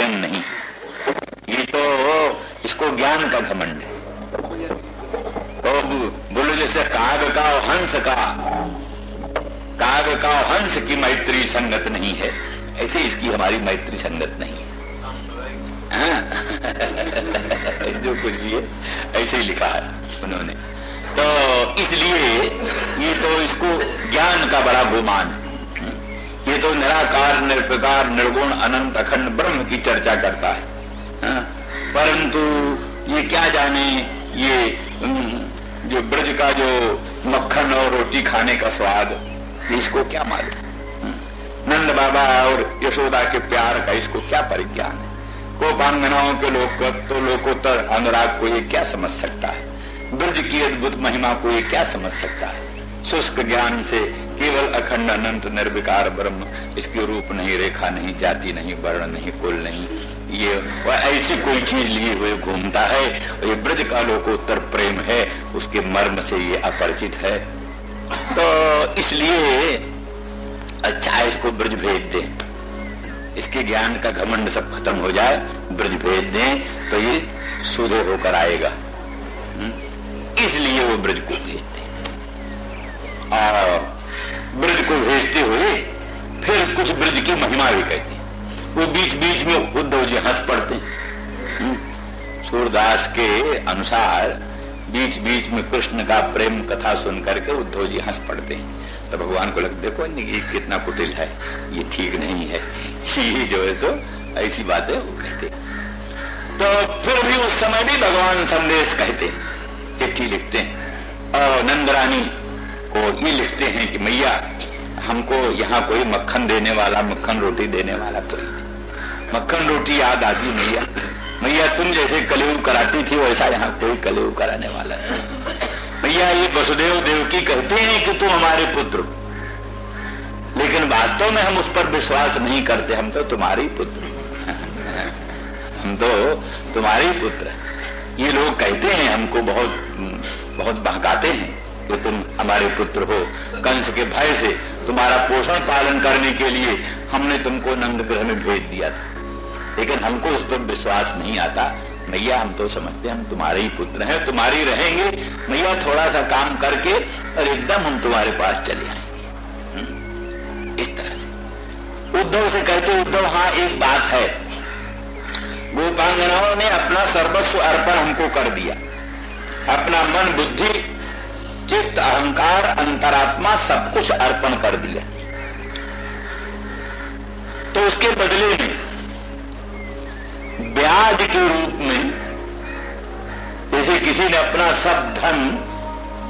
प्रेम नहीं, ये तो इसको ज्ञान का घमंड है। तो बोलो जैसे काग का और हंस का, काग का और हंस की मैत्री संगत नहीं है, ऐसे इसकी हमारी मैत्री संगत नहीं है। जो कुछ भी है ऐसे ही लिखा है उन्होंने। तो इसलिए ये तो इसको ज्ञान का बड़ा गुमान है। ये तो निराकार निर्विकार निर्गुण अनंत अखंड ब्रह्म की चर्चा करता है। परंतु ये क्या जाने ये जो ब्रज का जो मक्खन और रोटी खाने का स्वाद, इसको क्या मालूम? नंद बाबा और यशोदा के प्यार का इसको क्या परिज्ञान है? गोपांगनाओं के लोकोत्तर अनुराग को ये क्या समझ सकता है? ब्रज की अद्भुत महिमा को ये क्या समझ सकता है? शुष्क ज्ञान से केवल अखंड अनंत निर्विकार ब्रह्म, इसके रूप नहीं, रेखा नहीं, जाति नहीं, वर्ण नहीं, कुल नहीं, ये ऐसी कोई चीज लिए हुए घूमता है। ये ब्रज का लोकोत्तर प्रेम है, उसके मर्म से ये अपरिचित है। तो इसलिए अच्छा इसको ब्रज भेज दें, इसके ज्ञान का घमंड सब खत्म हो जाए, ब्रज भेज दें तो ये सुधे होकर आएगा। इसलिए वो ब्रज को भेजते, और ब्रज को भेजते हुए फिर कुछ ब्रज की महिमा भी कहते हैं। वो बीच बीच में उद्धव जी हंस पड़ते हैं। सूरदास के अनुसार बीच बीच में कृष्ण का प्रेम कथा सुन करके उद्धव जी हंस पड़ते हैं। तो भगवान को लगता देखो ये कितना कुटिल है, ये ठीक नहीं है, ये जो है सो ऐसी बातें वो कहते। तो फिर भी उस समय भी भगवान संदेश कहते, चिट्ठी लिखते हैं और नंदरानी को ये लिखते हैं कि मैया हमको यहाँ कोई मक्खन देने वाला, मक्खन रोटी देने वाला कोई नहीं। मक्खन रोटी याद आती मैया, मैया तुम जैसे कलयुग कराती थी वैसा यहाँ कोई कलयुग कराने वाला नहीं। भैया ये वसुदेव देवकी कहते हैं कि तुम हमारे पुत्र, लेकिन वास्तव में हम उस पर विश्वास नहीं करते, हम तो तुम्हारे ही पुत्र हम तो तुम्हारे ही पुत्र। ये लोग कहते हैं हमको बहुत बहुत बहकाते हैं कि तुम हमारे पुत्र हो। कंस के भय से तुम्हारा पोषण पालन करने के लिए हमने तुमको नंदगृह में भेज दिया था, लेकिन हमको उस पर विश्वास नहीं आता। मैया हम तो समझते हम तुम्हारे ही पुत्र हैं, तुम्हारी रहेंगे मैया, थोड़ा सा काम करके और एकदम हम तुम्हारे पास चले आएंगे। इस तरह से उद्धव से कहते, उद्धव हाँ एक बात है, गोपांगनाओं ने अपना सर्वस्व अर्पण हमको कर दिया, अपना मन बुद्धि चित्त अहंकार अंतरात्मा सब कुछ अर्पण कर दिया। तो उसके बदले में ब्याज के रूप में जैसे किसी ने अपना सब धन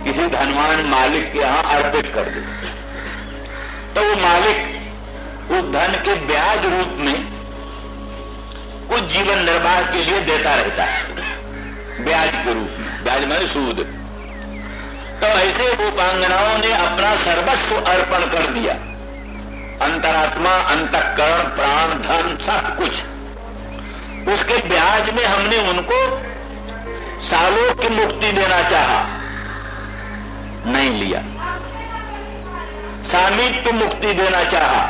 किसी धनवान मालिक के यहां अर्पित कर दिया, तो वो मालिक उस धन के ब्याज रूप में कुछ जीवन निर्वाह के लिए देता रहता है, ब्याज के रूप में, ब्याज माने सूद। तो ऐसे गोपांगनाओं ने अपना सर्वस्व अर्पण कर दिया, अंतरात्मा अंतःकरण प्राण धन सब कुछ। उसके ब्याज में हमने उनको सालों की मुक्ति देना चाहा, नहीं लिया। सामीप्य मुक्ति देना चाहा,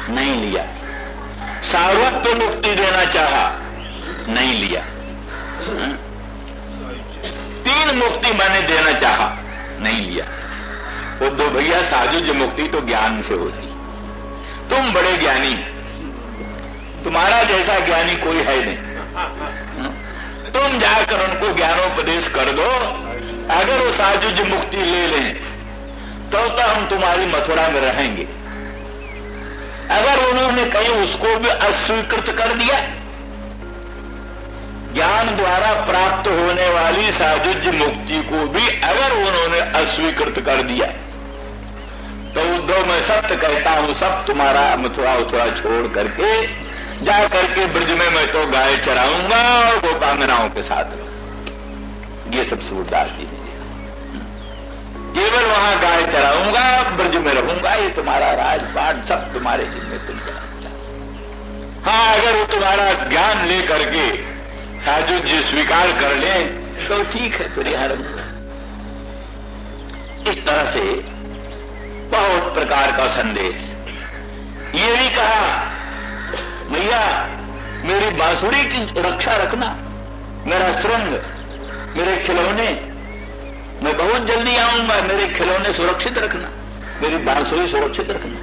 नहीं लिया। सारूप्य मुक्ति देना चाहा, नहीं लिया। तीन मुक्ति मैंने देना चाहा, नहीं लिया। उद्धव भैया साजुज मुक्ति तो ज्ञान से होती, तुम बड़े ज्ञानी, तुम्हारा जैसा ज्ञानी कोई है नहीं, तुम जाकर उनको ज्ञानोपदेश कर दो। अगर वो साजुज मुक्ति ले लें तो हम तुम्हारी मथुरा में रहेंगे। अगर उन्होंने कहीं उसको भी अस्वीकृत कर दिया, ज्ञान द्वारा प्राप्त होने वाली साजुज मुक्ति को भी अगर उन्होंने अस्वीकृत कर दिया, तो उद्धव मैं सत्य कहता हूं, सब तुम्हारा मथुरा उथुरा छोड़ करके जा करके ब्रज में मैं तो गाय चराऊंगा और गोपांगनाओं के साथ रहूंगा। ये सब सूरदास जी ने केवल वहां गाय चराऊंगा, ब्रज में रहूंगा, ये तुम्हारा राजपाट सब तुम्हारे जिम्मे तुम करा। हाँ अगर वो तुम्हारा ज्ञान ले करके साजुज स्वीकार कर ले तो ठीक है, फिर यहां रहूंगा। इस तरह से बहुत प्रकार का संदेश। ये भी कहा भैया मेरी बांसुरी की रक्षा रखना, मेरा श्रृंग, मेरे खिलौने, मैं बहुत जल्दी आऊंगा, मेरे खिलौने सुरक्षित रखना, मेरी बांसुरी सुरक्षित रखना।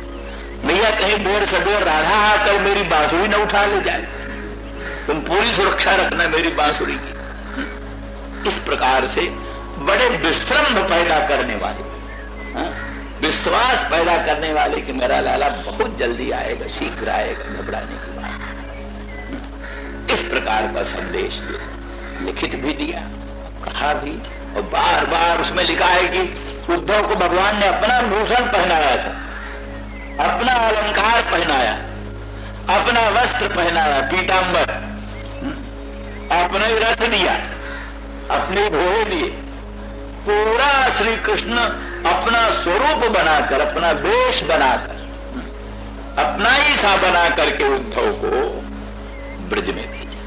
भैया कहीं देर सवेर राधा आकर मेरी बांसुरी न उठा ले जाए, तुम पूरी सुरक्षा रखना मेरी बांसुरी की। इस प्रकार से बड़े विश्रम्भ पैदा करने वाले, विश्वास पैदा करने वाले कि मेरा लाला बहुत जल्दी आएगा, शीघ्र आएगा, घबराने की बात। इस प्रकार का संदेश लिखित भी दिया, कहा भी, और बार बार उसमें लिखा है कि उद्धव को भगवान ने अपना भूषण पहनाया था, अपना अलंकार पहनाया, अपना वस्त्र पहनाया, पीतांबर, अपने ही रथ दिया, अपने घोड़े दिए, पूरा श्री कृष्ण अपना स्वरूप बनाकर, अपना वेश बनाकर, अपना ही सा बना करके उद्धव को ब्रज में भेजा।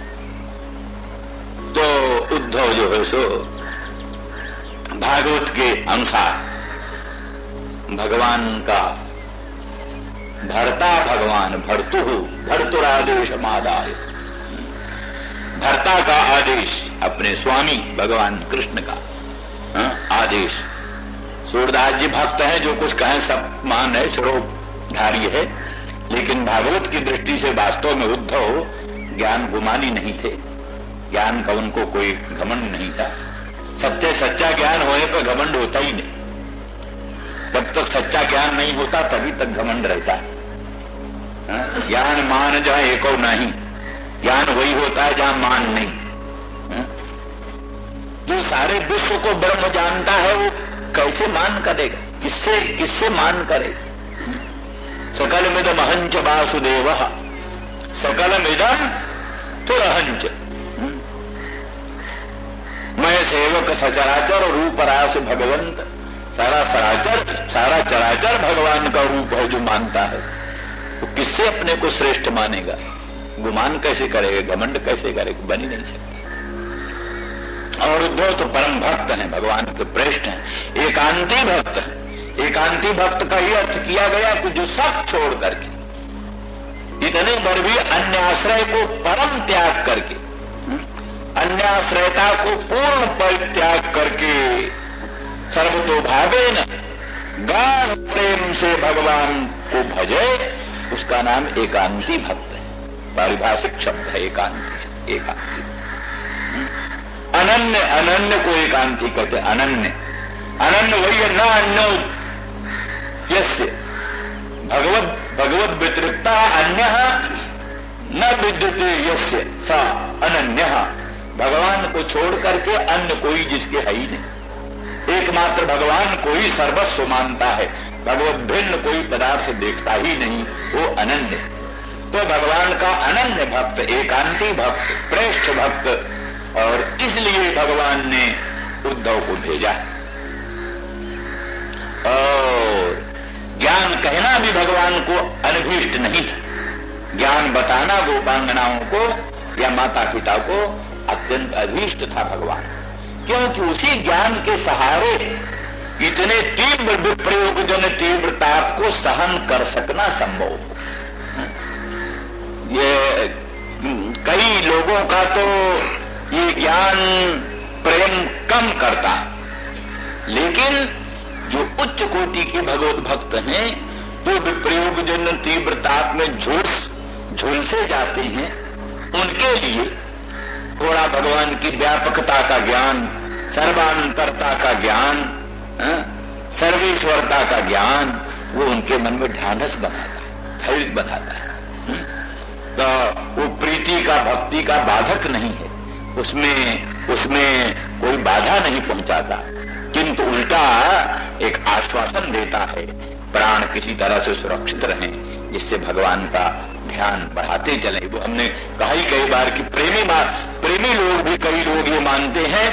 तो उद्धव जो है सो भागवत के अनुसार भगवान का भर्ता, भगवान भर्तुरादेश मादाय, भर्ता का आदेश, अपने स्वामी भगवान कृष्ण का आदेश। सूरदास जी भक्त हैं, जो कुछ कहें सब मान है, स्वरूपधारी है, लेकिन भागवत की दृष्टि से वास्तव में उद्धव ज्ञान गुमानी नहीं थे, ज्ञान का उनको कोई घमंड नहीं था। सच्चा ज्ञान होने पर घमंड होता ही नहीं, जब तक सच्चा ज्ञान नहीं होता तभी तक घमंड रहता है। ज्ञान मान जहां एको नहीं, ज्ञान वही होता है जहां मान नहीं। जो सारे विश्व को ब्रह्म जानता है वो कैसे मान करेगा, किससे मान करेगा। सकलमिदं अहंच वासुदेवः सकलमिदं तुरहंच, मैं सेवक सचराचर रूप रास भगवंत, सारा चराचर भगवान का रूप है जो मानता है, वो किससे अपने को श्रेष्ठ मानेगा, गुमान कैसे करेगा, घमंड कैसे करेगा, बन ही नहीं सकता। और उद्धव तो परम भक्त हैं, भगवान के प्रेष्ठ हैं, एकांती भक्त हैं। एकांती भक्त का ही अर्थ किया गया कि जो सब छोड़ करके, इतने पर भी अन्य आश्रय को परम त्याग करके, अन्य आश्रयता को पूर्ण परित्याग करके, सर्वतोभावेन गाढ़ प्रेम से भगवान को भजे, उसका नाम एकांती भक्त है। पारिभाषिक शब्द है एकांती, एकांती। अनन्य, अनन्य को एकांती कहते, अनन्य, अनन्य वही है, न अन्य यस्य भगवद व्यतिरिक्ता अन्यः न विद्यते यस्य सा अनन्यः। भगवान को छोड़ करके अन्य कोई जिसके है ही नहीं, एकमात्र भगवान को ही सर्वस्व मानता है, भगवत भिन्न कोई पदार्थ देखता ही नहीं, वो अनन्य। तो भगवान का अनन्य भक्त, एकांती भक्त, प्रेष्ठ भक्त, और इसलिए भगवान ने उद्धव को भेजा। और ज्ञान कहना भी भगवान को अनभीष्ट नहीं था, ज्ञान बताना गोपांगनाओं को या माता पिता को अत्यंत अभीष्ट था भगवान, क्योंकि उसी ज्ञान के सहारे इतने तीव्र विप्रयोग जन तीव्र ताप को सहन कर सकना संभव। ये कई लोगों का तो ये ज्ञान प्रेम कम करता, लेकिन जो उच्च कोटि के भगवत भक्त हैं, जो विप्रयोग जन तीव्र ताप में झुलसे जाते हैं, उनके लिए थोड़ा भगवान की व्यापकता का ज्ञान, सर्वांतरता का ज्ञान, सर्वेश्वरता का ज्ञान, वो उनके मन में ढांढस बनाता है, धैर्य बनाता है। तो वो प्रीति का, भक्ति का बाधक नहीं है, उसमें कोई बाधा नहीं पहुंचाता, किंतु उल्टा एक आश्वासन देता है, प्राण किसी तरह से सुरक्षित रहें, जिससे भगवान का ध्यान बढ़ाते चले। वो हमने कहा ही कई बार कि प्रेमी लोग भी, कई लोग ये मानते हैं,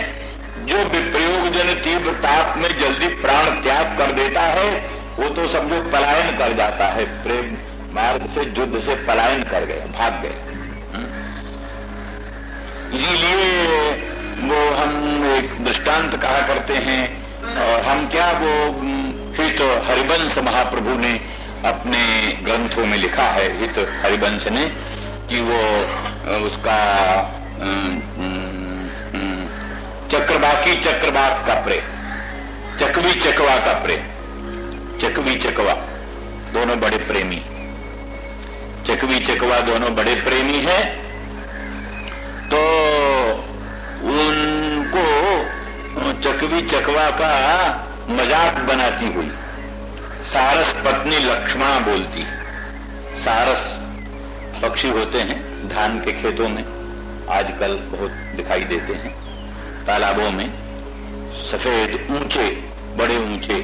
जो विप्रयोग जन तीव्र ताप में जल्दी प्राण त्याग कर देता है, वो तो समझो पलायन कर जाता है, प्रेम मार्ग से, युद्ध से पलायन कर गया, भाग गया। इसीलिए वो हम एक दृष्टांत कहा करते हैं, और हम क्या, वो हित हरिवंश महाप्रभु ने अपने ग्रंथों में लिखा है, हित हरिवंश ने, कि वो उसका चक्रवाकी चक्रवाक का प्रेम, चकवी चकवा का प्रेम। चकवी चकवा दोनों बड़े प्रेमी, चकवी चकवा दोनों बड़े प्रेमी हैं। तो उनको चकवी चकवा का मजाक बनाती हुई सारस पत्नी लक्ष्मणा बोलती। सारस पक्षी होते हैं धान के खेतों में, आजकल बहुत दिखाई देते हैं तालाबों में। सफेद ऊंचे, बड़े ऊंचे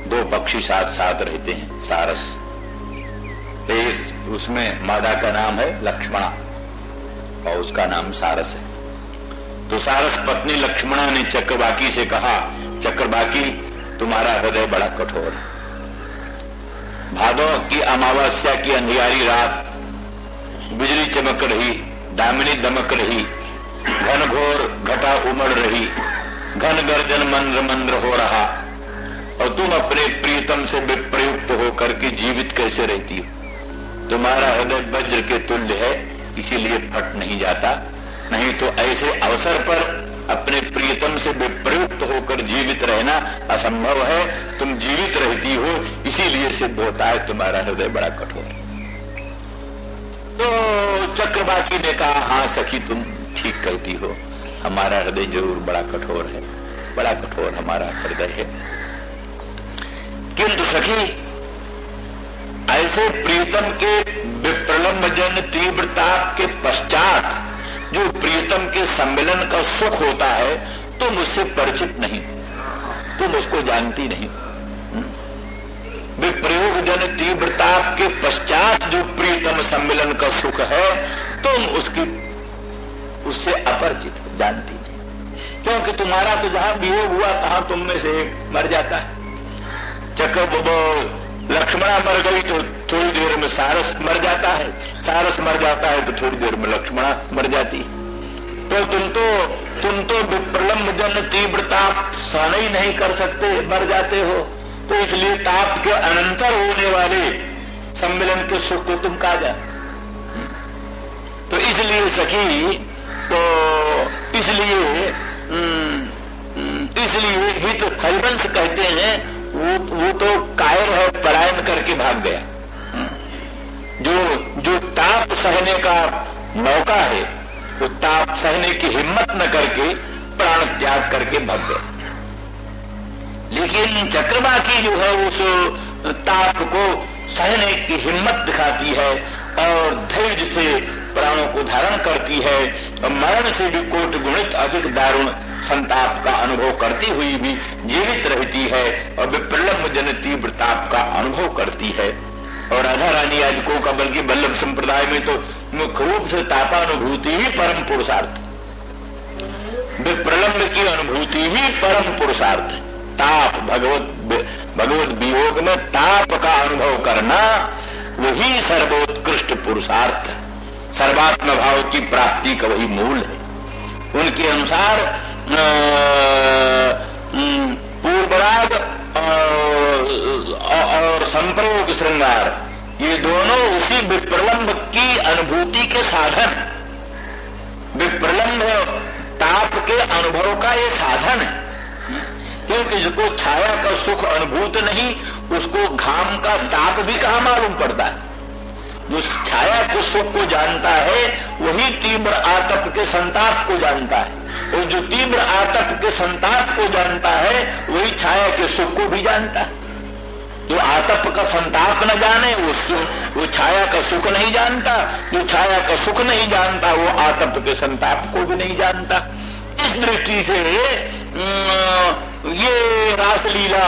दो पक्षी साथ साथ रहते हैं, सारस। तेज उसमें मादा का नाम है लक्ष्मणा और उसका नाम सारस है। तो सारस पत्नी लक्ष्मणा ने चक्रवाकी से कहा, चक्रवाकी तुम्हारा हृदय बड़ा कठोर है। भादों की अमावस्या की अंधियारी रात, बिजली चमक रही, दामिनी दमक रही, घनघोर घटा उमड़ रही, घन गर्जन मंद्र मंद्र हो रहा, और तुम अपने प्रियतम से विप्रयुक्त होकर के जीवित कैसे रहती हो? तुम्हारा हृदय वज्र के तुल्य है, इसीलिए फट नहीं जाता। नहीं तो ऐसे अवसर पर अपने प्रियतम से विप्रयुक्त होकर जीवित रहना असंभव है। तुम जीवित रहती हो, इसीलिए सिद्ध होता है तुम्हारा हृदय बड़ा कठोर। तो चक्रवाकी ने कहा, हाँ सखी तुम ठीक कहती हो, हमारा हृदय जरूर बड़ा कठोर है, बड़ा कठोर हमारा हृदय है। किंतु सखी ऐसे प्रियतम के विप्रलंब जन तीव्र ताप के पश्चात जो प्रियतम के सम्मिलन का सुख होता है, तुम उससे परिचित नहीं, तुम उसको जानती नहीं। विप्रयोग जन तीव्र ताप के पश्चात जो प्रियतम सम्मिलन का सुख है, तुम उससे अपरिचित, जानती नहीं। क्योंकि तुम्हारा तो जहां वियोग हुआ तहां तुम में से मर जाता है। लक्ष्मणा मर गई तो थोड़ी देर में सारस मर जाता है, सारस मर जाता है तो थोड़ी देर में लक्ष्मणा मर जाती। तो तुम तो विप्रलंब जन तीव्र ताप सहन ही नहीं कर सकते, मर जाते हो। तो इसलिए ताप के अनंतर होने वाले सम्मिलन के सुख को तुम कहा जाए। तो इसलिए सखी, तो इसलिए हित हरिवंश कहते हैं, वो तो कायर है, पलायन करके भाग गया। जो ताप सहने का मौका है, वो ताप सहने की हिम्मत न करके प्राण त्याग करके भाग गया। लेकिन चक्रवाकी जो है उस ताप को सहने की हिम्मत दिखाती है और धैर्य से प्राणों को धारण करती है, और मरण से भी कोटि गुणित अधिक दारुण संताप का अनुभव करती हुई भी जीवित रहती है और विप्रलंब जन तीव्र ताप का अनुभव करती है। और राधा रानी याजकों का, बल्कि वल्लभ संप्रदाय में तो मुख्य रूप से तापानुभूति ही परम पुरुषार्थ, विप्रलंब की अनुभूति ही परम पुरुषार्थ है। ताप, भगवत वियोग में ताप का अनुभव करना वही सर्वोत्कृष्ट पुरुषार्थ है। सर्वात्म भाव की प्राप्ति का वही मूल है। उनके अनुसार पूर्वराग और संप्रयोग श्रृंगार, ये दोनों उसी विप्रलंब की अनुभूति के साधन, विप्रलंब ताप के अनुभव का ये साधन है। क्योंकि जिसको छाया का सुख अनुभूत नहीं, उसको घाम का ताप भी कहां मालूम पड़ता है। जो छाया के सुख को जानता है वही तीव्र आतप के संताप को जानता है, और जो तीव्र आतप के संताप को जानता है वही छाया के सुख को भी जानता है। जो आतप का संताप न जाने वो छाया का सुख नहीं जानता, जो छाया का सुख नहीं जानता वो आतप के संताप को भी नहीं जानता। इस दृष्टि से ये रासलीला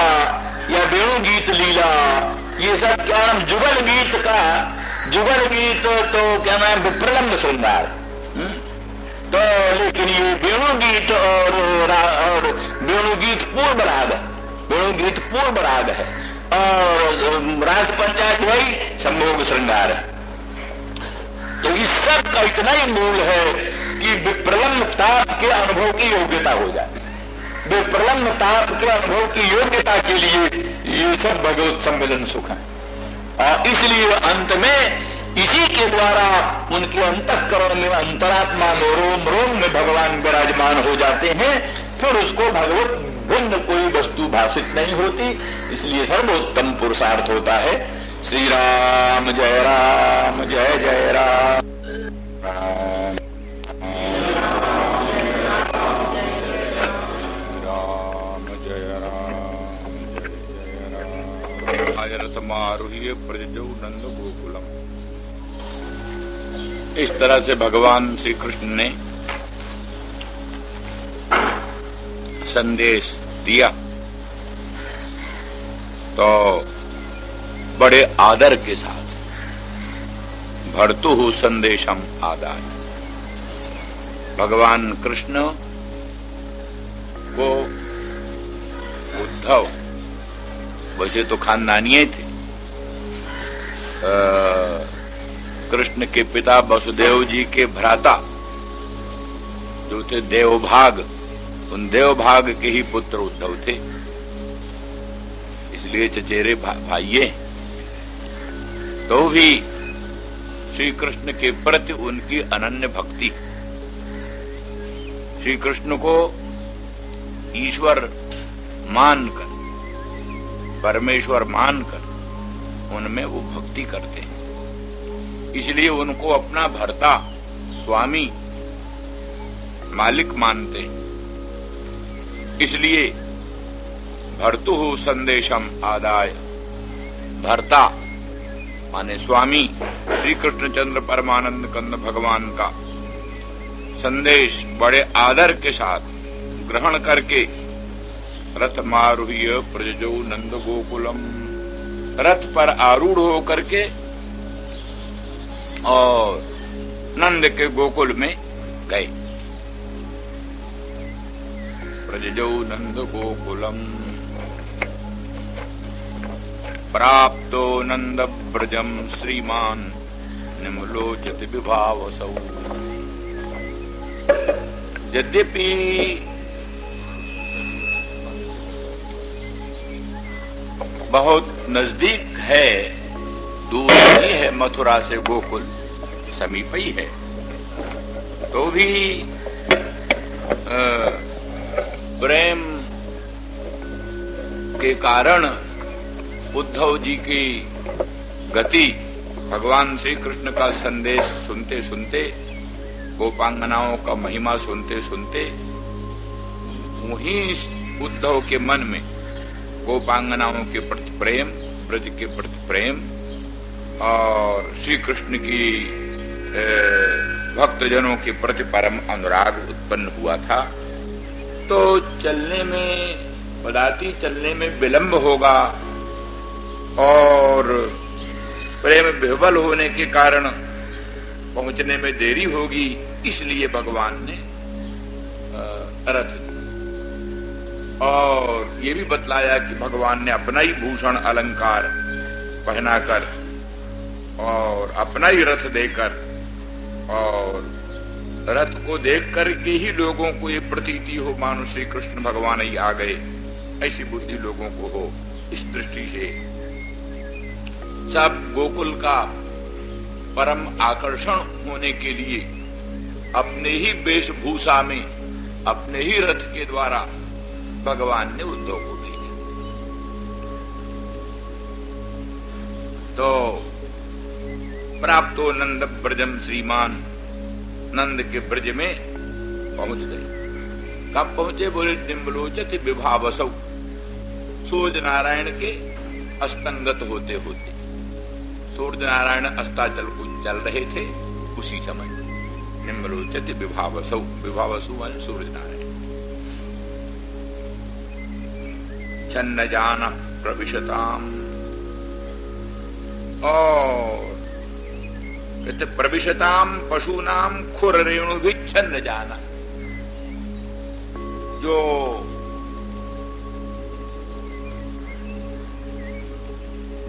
या वेणु गीत लीला, ये सब क्या नाम, जुगल गीत का, जुगल गीत तो क्या नाम, विप्रलंब श्रृंगार। तो लेकिन ये वेणु गीत और वेणु गीत पूर्व राग है, वेणु गीत पूर्व राग है, और रास पंचायत वही संभोग श्रृंगार है। तो इस सब का इतना ही मूल है कि विप्रलंब ताप के अनुभव की योग्यता हो जाए। विप्रलंब ताप के अनुभव की योग्यता के लिए ये सब भगवत सम्मिलन सुख है। और इसलिए अंत में इसी के द्वारा उनके अंतःकरण में, अंतरात्मा में, रोम रोम में भगवान विराजमान हो जाते हैं। फिर उसको भगवत भिन्न कोई वस्तु भाषित नहीं होती, इसलिए सर्वोत्तम पुरुषार्थ होता है। श्री राम जय राम, जय जय राम। मारुह्य प्रजो नंद गोकुलम। इस तरह से भगवान श्री कृष्ण ने संदेश दिया तो बड़े आदर के साथ भर्तुः संदेशम आदाय, भगवान कृष्ण को उद्धव वैसे तो खानदानीय थे, कृष्ण के पिता वसुदेव जी के भ्राता जो थे देवभाग, उन देवभाग के ही पुत्र उद्धव थे, इसलिए चचेरे भाइये। तो भी श्री कृष्ण के प्रति उनकी अनन्य भक्ति, श्री कृष्ण को ईश्वर मानकर, परमेश्वर मानकर उनमें वो भक्ति करते हैं, इसलिए उनको अपना भर्ता, स्वामी, मालिक मानते हैं। इसलिए भर्तुः संदेशम आदाय, भर्ता माने स्वामी श्री कृष्णचंद्र परमानंद कंद भगवान का संदेश बड़े आदर के साथ ग्रहण करके रथ मारुह्य प्रजो नंद गोकुलम, रथ पर आरूढ़ होकर के और नंद के गोकुल में गए। प्रजो नंद गोकुलम प्राप्तो नंद ब्रजम श्रीमान निमलोचति विभावसौ। यद्यपि बहुत नजदीक है, दूर नहीं है, मथुरा से गोकुल समीप ही है, तो भी प्रेम के कारण उद्धव जी की गति, भगवान श्री कृष्ण का संदेश सुनते सुनते, गोपांगनाओं का महिमा सुनते सुनते, वहीं उद्धव के मन में गोपांगनाओं के प्रति प्रेम, ब्रज के प्रति प्रेम और श्री कृष्ण की भक्तजनों के प्रति परम अनुराग उत्पन्न हुआ था। तो चलने में, पदाती चलने में विलंब होगा और प्रेम विह्वल होने के कारण पहुंचने में देरी होगी, इसलिए भगवान ने रथ दिया। और ये भी बतलाया कि भगवान ने अपना ही भूषण अलंकार पहनाकर और अपना ही रथ देकर, और रथ को देख करके ही लोगों को ये प्रतीति हो मानो श्री कृष्ण भगवान ही आ गए, ऐसी बुद्धि लोगों को हो। इस दृष्टि से सब गोकुल का परम आकर्षण होने के लिए अपने ही वेशभूषा में, अपने ही रथ के द्वारा भगवान ने उद्धव को भेजा। तो प्राप्तो नंद ब्रजम श्रीमान, नंद के ब्रज में पहुंच गए। कब पहुंचे? बोले निम्बलोचति विभावसौ, सूर्य नारायण के अस्तंगत होते होते, सूर्य नारायण अस्ताचल को चल रहे थे उसी समय निम्बलोचति विभावसौ, विभावसु माने सूर्य नारायण। छन्न जान प्रविशताम, और कहते प्रविशताम पशुनाम खुर रेणु भी छन्न जाना, जो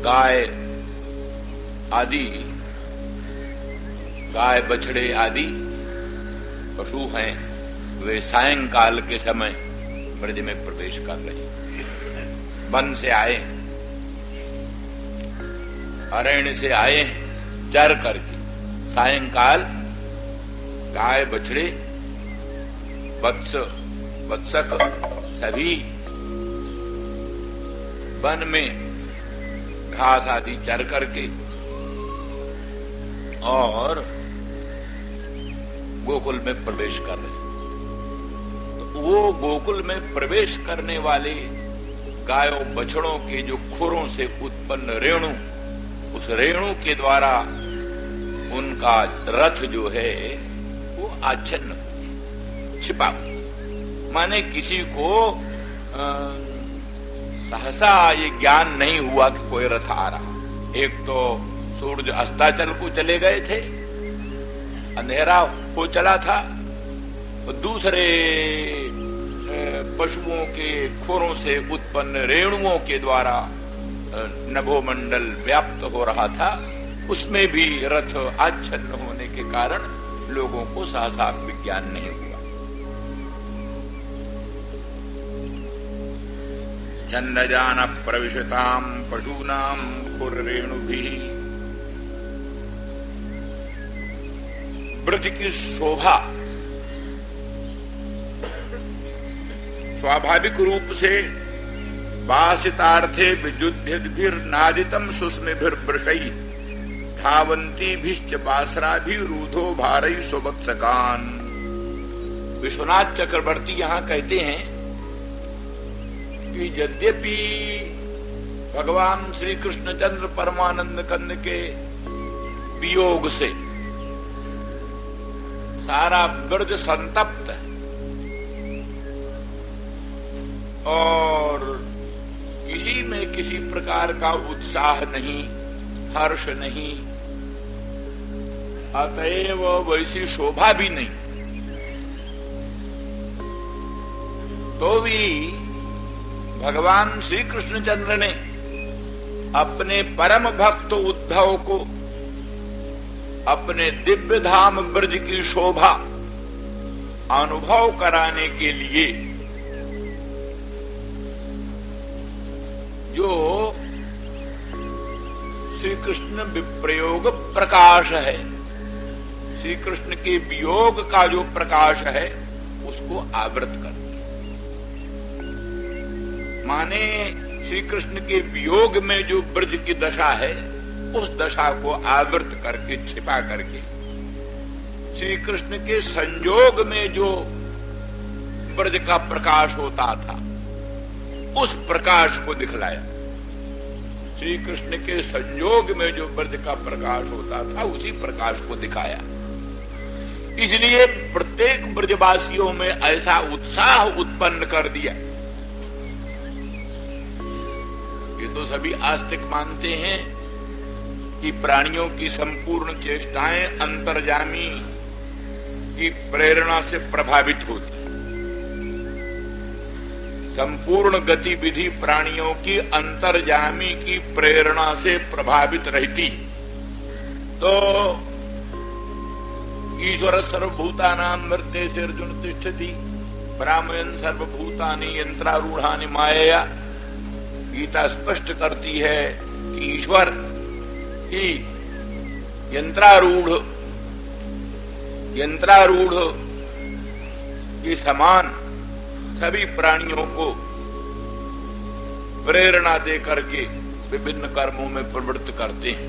गाय आदि, गाय बछड़े आदि पशु हैं, वे सायंकाल के समय ब्रज में प्रवेश कर रहे, वन से आए, अरण्य से आए, चर करके सायंकाल गाय बछड़े वत्सक सभी वन में घास आदि चर करके और गोकुल में प्रवेश कर रहे। तो वो गोकुल में प्रवेश करने वाले गायों बछड़ों के जो खुरों से उत्पन्न रेणु, उस रेणु के द्वारा उनका रथ जो है वो आच्छन्न छिपा, माने किसी को सहसा ये ज्ञान नहीं हुआ कि कोई रथ आ रहा। एक तो सूरज अस्ताचल को चले गए थे, अंधेरा हो चला था, और दूसरे पशुओं के खुरों से उत्पन्न रेणुओं के द्वारा नभोमंडल व्याप्त हो रहा था, उसमें भी रथ आच्छन्न होने के कारण लोगों को सहसा विज्ञान नहीं हुआ। चंद्रजान प्रविशताम पशूनाम खुर्रेणुभिः। ब्रज की शोभा स्वाभाविक रूप से वासितार्थे विजुद्भिर्नादितम सुस्मिभिर्वृषैः धावन्तीभिश्च बासराभिरूधो भारैः सुवत्सकान्। विश्वनाथ चक्रवर्ती यहाँ कहते हैं कि यद्यपि भगवान श्री कृष्णचंद्र परमानंद कंद के वियोग से सारा ब्रज संतप्त है और किसी में किसी प्रकार का उत्साह नहीं, हर्ष नहीं, अतएव वैसी शोभा भी नहीं, तो भी भगवान श्री कृष्णचंद्र ने अपने परम भक्त उद्धव को अपने दिव्य धाम ब्रज की शोभा अनुभव कराने के लिए जो श्री कृष्ण विप्रयोग प्रकाश है, श्री कृष्ण के वियोग का जो प्रकाश है उसको आवृत कर दिया। माने श्री कृष्ण के वियोग में जो ब्रज की दशा है उस दशा को आवृत करके, छिपा करके, श्री कृष्ण के संयोग में जो ब्रज का प्रकाश होता था उस प्रकाश को दिखलाया। श्री कृष्ण के संयोग में जो ब्रज का प्रकाश होता था उसी प्रकाश को दिखाया। इसलिए प्रत्येक ब्रजवासियों में ऐसा उत्साह उत्पन्न कर दिया। ये तो सभी आस्तिक मानते हैं कि प्राणियों की संपूर्ण चेष्टाएं अंतर्यामी की प्रेरणा से प्रभावित होती, संपूर्ण गतिविधि प्राणियों की अंतर्यामी की प्रेरणा से प्रभावित रहती। तो ईश्वर सर्वभूतानां मृत्ये अर्जुन तिष्ठति ब्राह्मण सर्वभूतानि यंत्रारूढ़ानि मायया। गीता स्पष्ट करती है कि ईश्वर ही यंत्रारूढ़ के समान सभी प्राणियों को प्रेरणा दे करके विभिन्न कर्मों में प्रवृत्त करते हैं।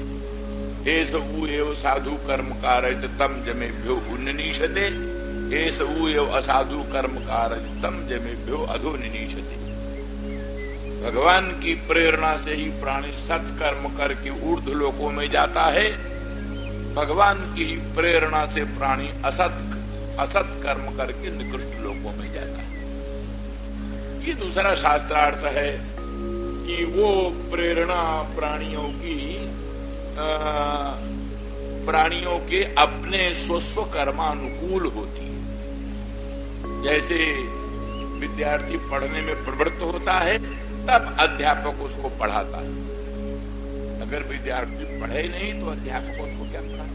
एषु एव साधु कर्म कारयत तम जमेभ्यो उन्नीशते, एषु एव असाधु कर्म कारयत तम जमेभ्यो अधो निनीशते। भगवान की प्रेरणा से ही प्राणी सत्कर्म करके ऊर्ध्व लोकों में जाता है, भगवान की प्रेरणा से प्राणी असत कर्म करके निकृष्ट लोकों में जाता है। ये दूसरा शास्त्रार्थ है कि वो प्रेरणा प्राणियों के अपने स्वस्व कर्मानुकूल होती है। जैसे विद्यार्थी पढ़ने में प्रवृत्त होता है तब अध्यापक उसको पढ़ाता है। अगर विद्यार्थी पढ़े नहीं तो अध्यापक उसको क्या पढ़ाता है?